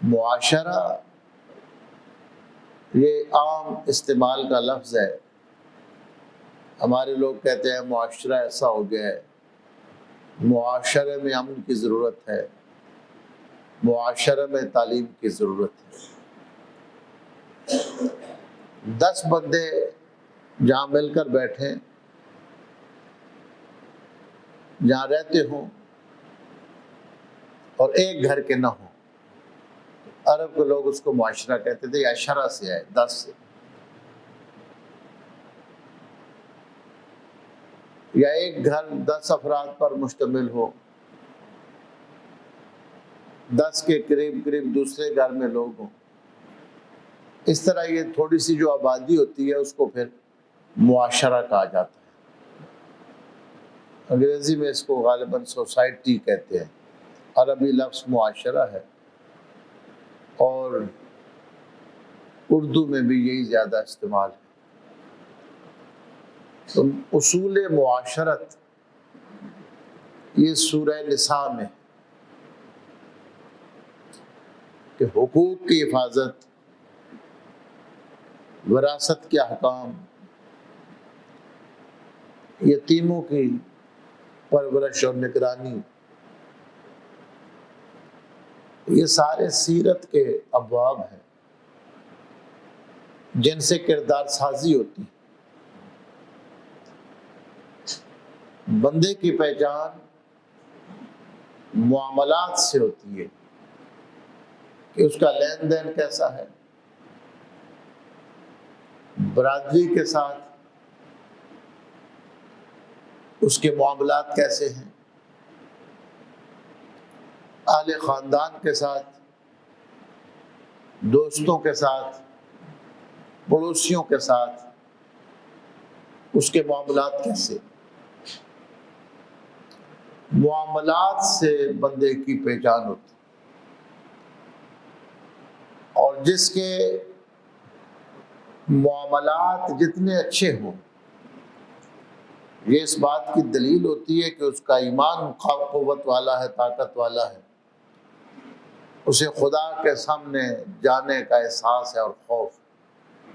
معاشرہ یہ عام استعمال کا لفظ ہے. ہمارے لوگ کہتے ہیں معاشرہ ایسا ہو گیا ہے، معاشرے میں امن کی ضرورت ہے، معاشرے میں تعلیم کی ضرورت ہے. 10 بندے جہاں مل کر بیٹھیں، جہاں رہتے ہوں اور ایک گھر کے نہ ہوں، عرب کے لوگ اس کو معاشرہ کہتے تھے. یا شرع سے ہے، 10 سے. یا ایک گھر 10 افراد پر مشتمل ہو، 10 کے قریب دوسرے گھر میں لوگ ہوں. اس طرح یہ تھوڑی سی جو آبادی ہوتی ہے اس کو پھر معاشرہ کہا جاتا ہے. انگریزی میں اس کو غالباً سوسائٹی کہتے ہیں، عربی لفظ معاشرہ ہے، اور اردو میں بھی یہی زیادہ استعمال ہے. تو اصول معاشرت یہ سورہ النسا میں کہ حقوق کی حفاظت، وراثت کے احکام، یتیموں کی پرورش اور نگرانی، یہ سارے سیرت کے ابواب ہیں جن سے کردار سازی ہوتی ہے. بندے کی پہچان معاملات سے ہوتی ہے کہ اس کا لین دین کیسا ہے، برادری کے ساتھ اس کے معاملات کیسے ہیں، اہل خاندان کے ساتھ، دوستوں کے ساتھ، پڑوسیوں کے ساتھ اس کے معاملات کیسے. معاملات سے بندے کی پہچان ہوتی، اور جس کے معاملات جتنے اچھے ہوں، یہ اس بات کی دلیل ہوتی ہے کہ اس کا ایمان قوت والا ہے، طاقت والا ہے، اسے خدا کے سامنے جانے کا احساس ہے اور خوف.